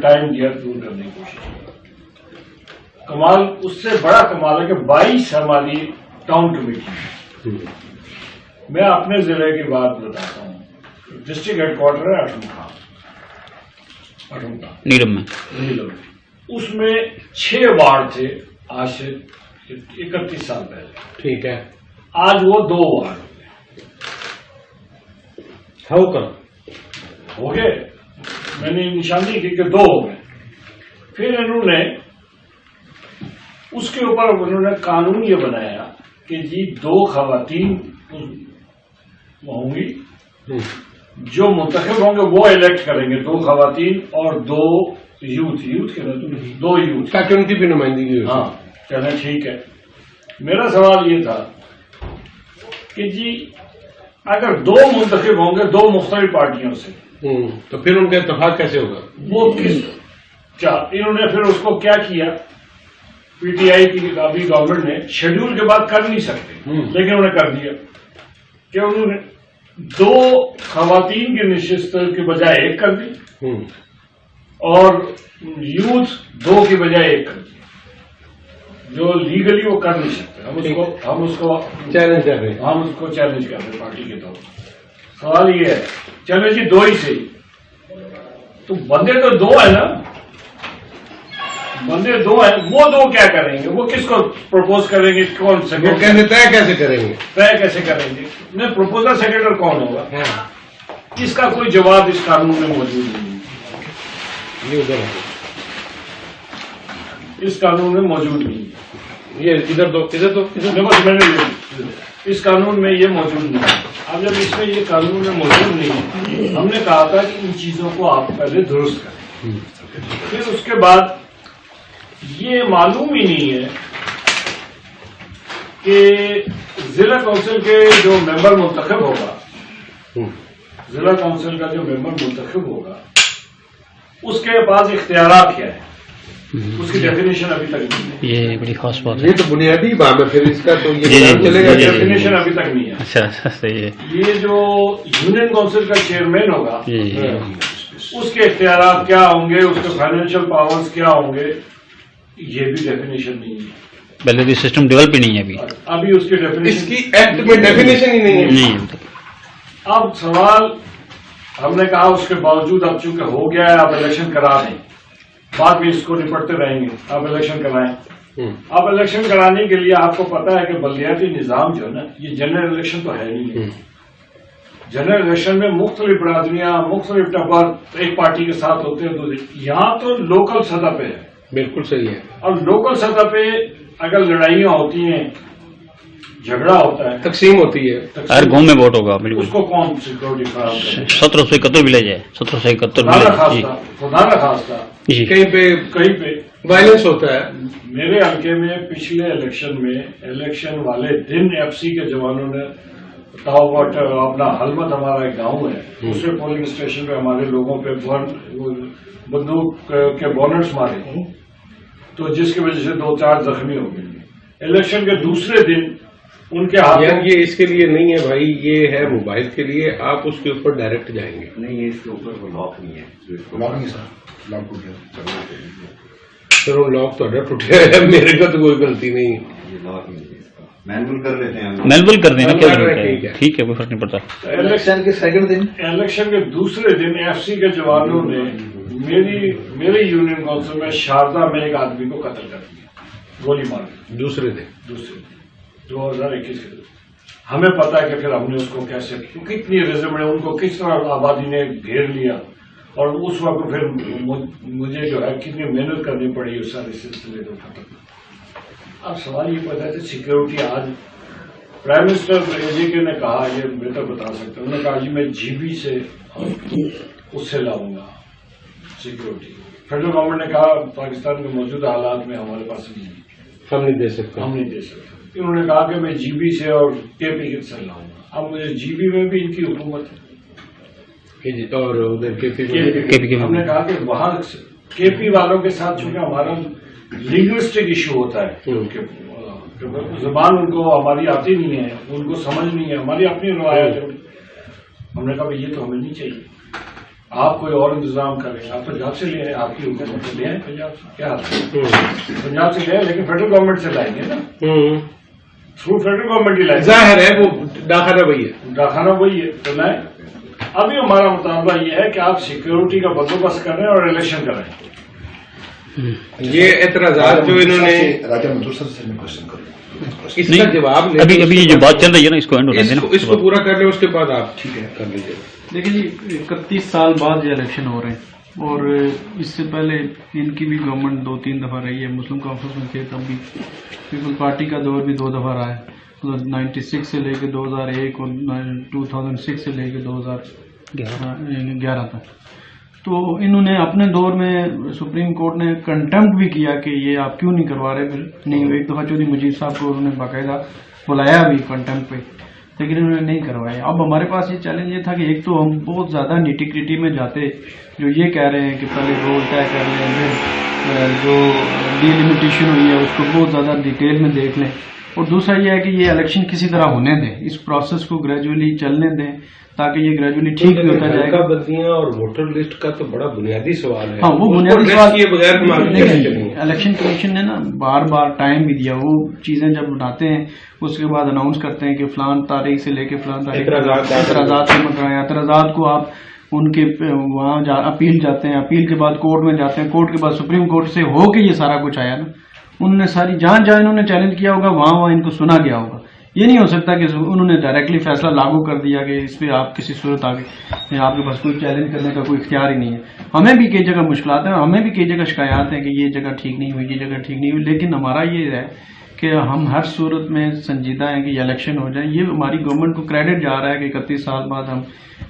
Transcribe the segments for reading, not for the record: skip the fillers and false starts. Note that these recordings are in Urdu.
ٹائم دیا دور کرنے کی کوشش کی. کمال اس سے بڑا کمال ہے کہ 22 ہماری ٹاؤن کمیٹی. میں اپنے ضلع کی بات بتاتا ہوں. ڈسٹرکٹ ہیڈ کوارٹر ہے اٹھمکا نیلم میں. اس میں 6 وارڈ تھے آج سے 31 سال پہلے. ٹھیک ہے. آج وہ 2 وارڈ ہو گئے. میں نے نشاندہی کی کہ 2 ہو گئے. پھر انہوں نے اس کے اوپر قانون یہ بنایا کہ جی 2 خواتین ہوں گی جو منتخب ہوں گے وہ الیکٹ کریں گے. 2 خواتین اور 2 یوتھ کے 2 یوتھ تاکہ ان کی بھی نمائندگی ہو. ہاں چلیں ٹھیک ہے. میرا سوال یہ تھا کہ جی اگر 2 منتخب ہوں گے 2 مختلف پارٹیوں سے تو پھر ان کا اتفاق کیسے ہوگا؟ وہ انہوں نے پھر اس کو کیا کیا؟ پی ٹی آئی کی ابھی گورنمنٹ نے شیڈول کے بعد کر نہیں سکتے لیکن انہوں نے کر دیا کہ انہوں نے 2 خواتین کی نشست کے بجائے 1 کر دی اور یوتھ 2 کی بجائے 1 کر دی. جو لیگلی وہ کر نہیں سکتے. ہم اس کو چیلنج کر رہے ہیں. ہم اس کو چیلنج کر رہے ہیں پارٹی کے طور پر. سوال یہ ہے چلے جی 2 ہی سے تو بندے تو 2 ہیں نا. بندے 2 ہیں. وہ 2 کیا کریں گے؟ وہ کس کو پروپوز کریں گے؟ کون سے طے کیسے کریں گے؟ نہیں پروپوزل سیکرٹری کون ہوگا؟ اس کا کوئی جواب اس قانون میں موجود نہیں ہے. اس قانون میں موجود نہیں ہے. یہ ادھر دو اس قانون میں یہ موجود نہیں ہے. اب جب اس میں یہ قانون میں موجود نہیں ہے ہم نے کہا تھا کہ ان چیزوں کو آپ پہلے درست کریں. پھر اس کے بعد یہ معلوم ہی نہیں ہے کہ ضلع کونسل کے جو ممبر منتخب ہوگا ضلع کونسل کا جو ممبر منتخب ہوگا اس کے پاس اختیارات کیا ہے؟ اس کی ڈیفینیشن ابھی تک نہیں ہے. یہ بڑی خاص بات ہے. یہ تو بنیادی بات ہے. پھر اس کا تو یہ چلے گا. ڈیفینیشن ابھی تک نہیں ہے. اچھا صحیح ہے. یہ جو یونین کونسل کا چیئرمین ہوگا اس کے اختیارات کیا ہوں گے؟ اس کے فائنینشیل پاورز کیا ہوں گے؟ یہ بھی ڈیفینیشن نہیں ہے. پہلے بھی سسٹم ڈیولپ ہی نہیں ہے. ابھی اس کی ڈیفینیشن اس کی ایکٹ میں ڈیفینیشن ہی نہیں ہے. اب سوال ہم نے کہا اس کے باوجود اب چونکہ ہو گیا ہے آپ الیکشن کرا دیں. بعد میں اس کو نپٹتے رہیں گے. آپ الیکشن کرائیں. اب الیکشن کرانے کے لیے آپ کو پتا ہے کہ بلدیاتی نظام جو ہے نا یہ جنرل الیکشن تو ہے نہیں. جنرل الیکشن میں مختلف برادریاں مختلف ٹبر ایک پارٹی کے ساتھ ہوتے ہیں. یہاں تو لوکل سطح پہ ہے. بالکل صحیح ہے. اور لوکل سطح پہ اگر لڑائیاں ہوتی ہیں جھگڑا ہوتا ہے تقسیم ہوتی ہے ہر گاؤں میں ووٹ ہوگا. بالکل. اس کو کون سیکورٹی فراہم کرے؟ 1771 بھی لے جائے. 1771 خدا نہ خواستہ کہیں پہ وائلنس ہوتا ہے. میرے حلقے میں پچھلے الیکشن والے دن ایف سی کے جوانوں نے اپنا حلمت ہمارا ایک گاؤں ہے اس میں پولنگ اسٹیشن پہ ہمارے لوگوں پہ بندوق کے بونٹس مارے تو جس کی وجہ سے 2-4 زخمی ہو گئے. الیکشن کے دوسرے دن ان کے ہاتھ یہ اس کے لیے نہیں ہے بھائی. یہ ہے موبائل کے لیے. آپ اس کے اوپر ڈائریکٹ جائیں گے. نہیں اس کے اوپر لاک نہیں ہے. سر وہ لاک تو ٹوٹے ہے. میرے کا تو کوئی غلطی نہیں. مینول کر لیتے ہیں. مینول کر دیں ٹھیک ہے کوئی فرق نہیں پڑتا. الیکشن کے سیکنڈ دن الیکشن کے دوسرے دن ایف سی کے جوانوں نے میری یونین کونسل میں شاردا میں ایک آدمی کو قتل کر دیا گولی مار کے. دوسرے دن 2021 کے دن. ہمیں پتا ہے کہ پھر ہم نے اس کو کیسے کتنی رزم ان کو کس طرح آبادی نے گھیر لیا اور اس وقت پھر مجھے جو ہے کتنی محنت کرنی پڑی اس سارے سلسلے کو ختم. اب سوال یہ پتا ہے کہ سیکورٹی آج پرائم منسٹر جی کے نے کہا یہ بہتر بتا سکتے انہوں نے کہا جی میں جی بی سے اس سے لاؤں گا سیکورٹی. فیڈرل گورنمنٹ نے کہا پاکستان کے موجودہ حالات میں ہمارے پاس نہیں ہم نہیں دے سکتے. انہوں نے کہا کہ میں جی بی سے اور کے پی سے لاؤں گا. اب مجھے جی بی میں بھی ان کی حکومت ہے اور ادھر کے پی ہم نے کہا کہ وہاں کے پی والوں کے ساتھ چونکہ ہمارا لنگوسٹک ایشو ہوتا ہے زبان ان کو ہماری آتی نہیں ہے ان کو سمجھ نہیں ہے ہماری اپنی روایت ہے. ہم نے کہا یہ تو ہمیں نہیں چاہیے. آپ کوئی اور انتظام کریں, آپ پنجاب سے لے آئیں, آپ کی حکومت سے لے آئیں پنجاب سے, کیا پنجاب سے لے آئیں لیکن فیڈرل گورنمنٹ سے لائیں گے نا, تھرو فیڈرل گورنمنٹ ہی لائیں گے. ظاہر ہے وہ ڈاکخانہ وہی ہے, ڈاکخانہ وہی ہے تو لائیں. ابھی ہمارا مطالبہ یہ ہے کہ آپ سیکیورٹی کا بندوبست کریں اور الیکشن کریں. یہ اعتراضات جو انہوں نے راجا منظور سر سے میں کوشچن کروں, اس کا جواب ابھی یہ جو بات چل رہی ہے نا اس کو اینڈ ہونے اس کو پورا کر لیں, اس کے بعد آپ ٹھیک ہے کر لیجیے. دیکھیں جی 31 سال بعد یہ الیکشن ہو رہے ہیں اور اس سے پہلے ان کی بھی گورنمنٹ 2-3 دفعہ رہی ہے. مسلم کانفرنس میں تھے تب بھی, پیپل پارٹی کا دور بھی 2 دفعہ رہا ہے, 96 سے لے کے 2001 اور 2006 سے لے کے 2011 تک. تو انہوں نے اپنے دور میں سپریم کورٹ نے کنٹمپٹ بھی کیا کہ یہ آپ کیوں نہیں کروا رہے نہیں. ایک دفعہ چودھری مجید صاحب کو انہوں نے باقاعدہ بلایا بھی کنٹمپٹ پہ, لیکن انہوں نے نہیں کروایا. اب ہمارے پاس یہ چیلنج یہ تھا کہ ایک تو ہم بہت زیادہ نیٹی گریٹی میں جاتے, جو یہ کہہ رہے ہیں کہ پہلے رول طے کر لیں, پھر جو ڈیلیمیٹیشن ہوئی ہے اس کو بہت زیادہ ڈیٹیل میں دیکھ لیں, اور دوسرا یہ ہے کہ یہ الیکشن کسی طرح ہونے دیں, اس پروسیس کو گریجولی چلنے دیں تاکہ یہ گریجولی ٹھیک بھی ہوتا جائے گا. بدلیاں اور ووٹر لسٹ کا تو بڑا بنیادی سوال ہے. ہاں وہ بنیادی سوال کیے بغیر الیکشن کمیشن نے نا بار بار ٹائم بھی دیا. وہ چیزیں جب بناتے ہیں اس کے بعد اناؤنس کرتے ہیں کہ فلان تاریخ سے لے کے فلان تاریخ اعتراضات سے منگوائیں. اعتراضات کو آپ ان کے وہاں اپیل جاتے ہیں, اپیل کے بعد کورٹ میں جاتے ہیں, کورٹ کے بعد سپریم کورٹ سے ہو کے یہ سارا کچھ آیا نا. انہوں نے ساری جہاں انہوں نے چیلنج کیا ہوگا وہاں ان کو سنا گیا ہوگا. یہ نہیں ہو سکتا کہ انہوں نے ڈائریکٹلی فیصلہ لاگو کر دیا کہ اس پہ آپ کسی صورت آگے آپ کے پاس کوئی چیلنج کرنے کا کوئی اختیار ہی نہیں ہے. ہمیں بھی کئی جگہ مشکلات ہیں, ہمیں بھی کئی جگہ شکایات ہیں کہ یہ جگہ ٹھیک نہیں ہوئی, یہ جگہ ٹھیک نہیں ہوئی, لیکن ہمارا یہ ہے کہ ہم ہر صورت میں سنجیدہ ہیں کہ یہ الیکشن ہو جائے. یہ ہماری گورنمنٹ کو کریڈٹ جا رہا ہے کہ 31 سال بعد ہم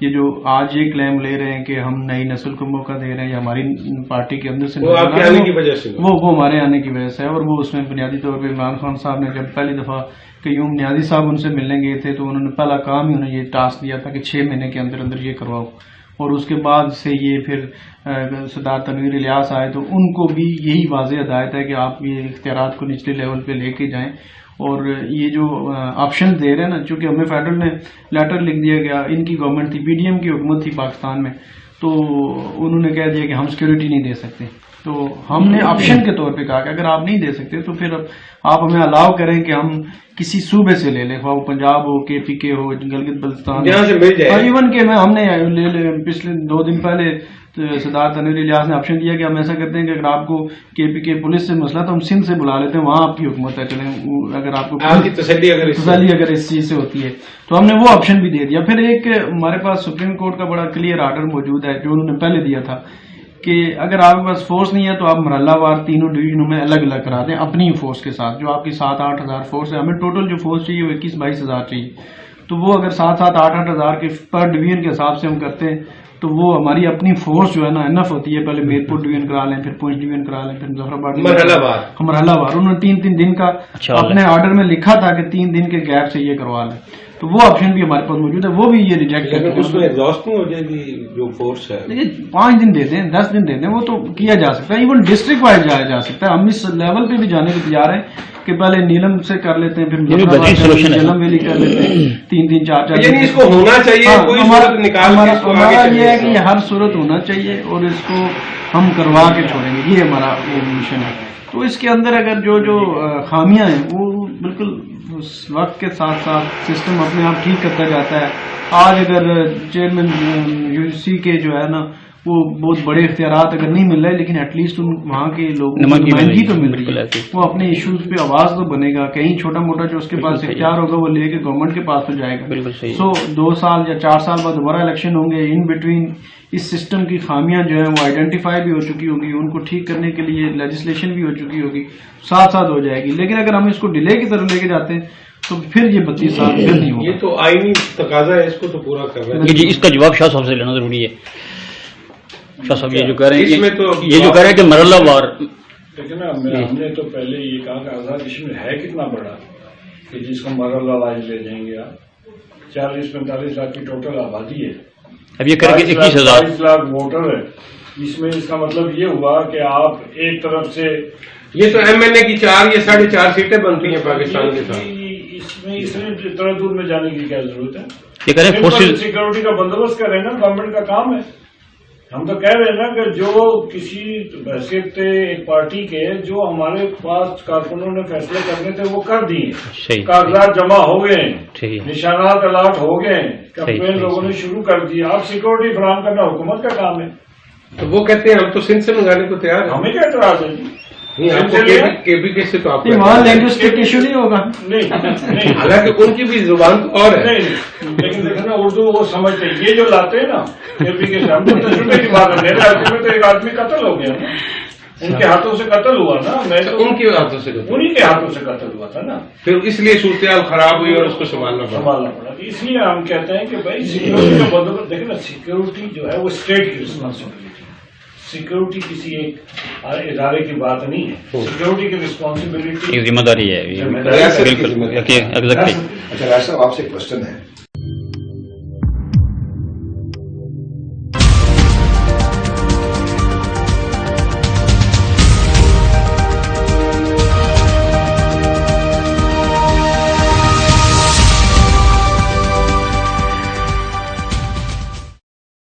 یہ جو آج یہ کلیم لے رہے ہیں کہ ہم نئی نسل کو موقع دے رہے ہیں, یا ہماری پارٹی کے اندر سے وہ آپ کے آنے کی وجہ سے وہ ہمارے آنے کی وجہ سے ہے. اور وہ اس میں بنیادی طور پہ عمران خان صاحب نے جب پہلی دفعہ قیوم نیازی صاحب ان سے ملنے گئے تھے تو انہوں نے پہلا کام ہی انہیں یہ ٹاسک دیا تھا کہ 6 مہینے کے اندر اندر یہ کرواؤ. اور اس کے بعد سے یہ پھر سردار تنویر الیاس آئے تو ان کو بھی یہی واضح ہدایت ہے کہ آپ یہ اختیارات کو نچلے لیول پہ لے کے جائیں. اور یہ جو آپشن دے رہے ہیں نا, چونکہ ہمیں فیڈرل نے لیٹر لکھ دیا گیا, ان کی گورنمنٹ تھی, پی ڈی ایم کی حکومت تھی پاکستان میں, تو انہوں نے کہہ دیا کہ ہم سیکورٹی نہیں دے سکتے. تو ہم نے آپشن کے طور پہ کہا کہ اگر آپ نہیں دے سکتے تو پھر آپ ہمیں الاؤ کریں کہ ہم کسی صوبے سے لے لیں, خواہ پنجاب ہو, کے پی کے ہو, گلگت بلتستان, یہاں سے مل جائے. ایون کہ ہم نے پچھلے 2 دن پہلے سردار تنویر الیاس نے آپشن دیا کہ ہم ایسا کرتے ہیں کہ اگر آپ کو کے پی کے پولیس سے مسئلہ تو ہم سندھ سے بلا لیتے ہیں, وہاں آپ کی حکومت ہے, چلیں اگر آپ کو تسلی اگر اس چیز سے ہوتی ہے تو ہم نے وہ آپشن بھی دے دیا. پھر ایک ہمارے پاس سپریم کورٹ کا بڑا کلیئر آرڈر موجود ہے جو انہوں نے پہلے دیا تھا کہ اگر آپ کے پاس فورس نہیں ہے تو آپ مرحلہ وار 3 ڈویژنوں میں الگ الگ کرا دیں اپنی فورس کے ساتھ. جو آپ کی 7-8 ہزار فورس ہے, ہمیں ٹوٹل جو فورس چاہیے وہ 21-22 ہزار چاہیے, تو وہ اگر 7-8 ہزار کے پر ڈویژن کے حساب سے ہم کرتے ہیں تو وہ ہماری اپنی فورس جو ہے نا انف ہوتی ہے. پہلے میرپور ڈویژن کرا لیں, پھر پونچھ ڈویژن کرا لیں, پھر مظفر آباد مرحلہ وار. انہوں نے 3-3 دن کا اپنے آرڈر میں لکھا تھا کہ 3 دن کے گیپ سے یہ کروا لیں, تو وہ آپشن بھی ہمارے پاس موجود ہے, وہ بھی یہ ریجیکٹ کرتے ہیں. اس میں ایگزاسٹ نہیں ہو جائے گی جو فورس ہے. دیکھیے 5 دن دے دیں, 10 دن دے دیں, وہ تو کیا جا سکتا ہے, ایون ڈسٹرکٹ وائز جایا جا سکتا ہے. ہم اس لیول پہ بھی جانے کو تیار ہیں کہ پہلے نیلم سے کر لیتے ہیں, پھر جیلم ویلی کر لیتے ہیں, 3-3-4 یعنی اس کو ہونا چاہیے. ہمارا یہ ہے کہ یہ ہر صورت ہونا چاہیے اور اس کو ہم کروا کے چھوڑیں گے, یہ ہمارا مشن ہے. تو اس کے اندر اگر جو خامیاں ہیں وہ بالکل اس وقت کے ساتھ ساتھ سسٹم اپنے آپ ٹھیک کرتا جاتا ہے. آج اگر چیئرمین یو سی کے جو ہے نا وہ بہت بڑے اختیارات اگر نہیں مل رہے, لیکن ایٹ لیسٹ وہاں کے لوگوں کو نمائندگی تو مل رہی ہے, وہ اپنے ایشوز پہ آواز تو بنے گا. کہیں چھوٹا موٹا جو اس کے پاس اختیار ہوگا وہ لے کے گورنمنٹ کے پاس تو جائے گا. سو 2 سال یا 4 سال بعد دوبارہ الیکشن ہوں گے. ان بٹوین اس سسٹم کی خامیاں جو ہیں وہ آئیڈینٹیفائی بھی ہو چکی ہوگی, ان کو ٹھیک کرنے کے لیے لیجسلیشن بھی ہو چکی ہوگی, ساتھ ساتھ ہو جائے گی. لیکن اگر ہم اس کو ڈیلے کی طرف لے کے جاتے ہیں تو پھر یہ 32 سال پھر نہیں ہوگا. یہ تو آئینی تقاضا ہے, اس کو تو پورا کرنا ہے. جی اس کا جواب شاہ صاحب سے لینا ضروری ہے. شاہ صاحب یہ جو کہہ رہے ہیں, یہ جو کہہ رہے ہیں کہ مرحلہ وار, لیکن ہم نے تو پہلے یہ کہا کہ آزاد کشمیر ہے کتنا بڑا کہ جس کو مرحلہ وائز لے جائیں گے. آپ 40-45 لاکھ کی ٹوٹل آبادی ہے, اب یہ کریں گے 21,000 لاکھ ووٹر ہے. اس میں اس کا مطلب یہ ہوا کہ آپ ایک طرف سے یہ تو ایم ایل اے کی 4 یا 4.5 سیٹیں بنتی ہیں پاکستان کے ساتھ. اس میں اتنا دور میں جانے کی کیا ضرورت ہے؟ یہ کریں فورسز سیکورٹی کا بندوبست کریں نا, گورنمنٹ کا کام ہے. ہم تو کہہ رہے ہیں نا کہ جو کسی حیثیت ایک پارٹی کے جو ہمارے پاس کارکنوں نے فیصلے کرنے تھے وہ کر دیے، صحیح۔ کاغذات جمع ہو گئے ہیں، ٹھیک ہے، نشانات الاٹ ہو گئے ہیں، صحیح، کیمپین لوگوں نے شروع کر دیا، اب سیکورٹی فراہم کرنا حکومت کا کام ہے۔ تو وہ کہتے ہیں ہم تو سندھ سے منگانے کو تیار ہیں۔ ہمیں کیا اعتراض ہے جی؟ نہیں، آپ کو KBK سے تو آپ کو وہاں لینگویسٹک ایشو نہیں ہوگا۔ نہیں حالانکہ ان کی بھی زبان تو اور ہے۔ نہیں، لیکن دیکھیں نا اردو وہ سمجھتے ہیں، یہ جو لاتے ہیں نا KBK سے، ہم تو تجربے کی بات ہے، میرے علاقے میں تو ایک آدمی قتل ہو گیا نا، ان کے ہاتھوں سے قتل ہوا نا، میں تو ان کے ہاتھوں سے کرتے ہیں۔ انہی کے ہاتھوں سے قتل ہوا تھا نا، پھر اس لیے صورتحال خراب ہوئی اور اس کو سنبھالنا پڑا۔ اس لیے ہم کہتے ہیں کہ بھائی سیکورٹی کا بندوبست، دیکھیں نا سیکورٹی جو ہے وہ اسٹیٹ کی رسپانسبلٹی ہے، سیکورٹی کسی ایک ادارے کی بات نہیں ہے، سیکورٹی کی رسپانسبلٹی یہ ذمہ داری ہے، ذمہ داری بالکل ایگزیکٹلی۔ اچھا راج صاحب آپ سے ایک کوشچن ہے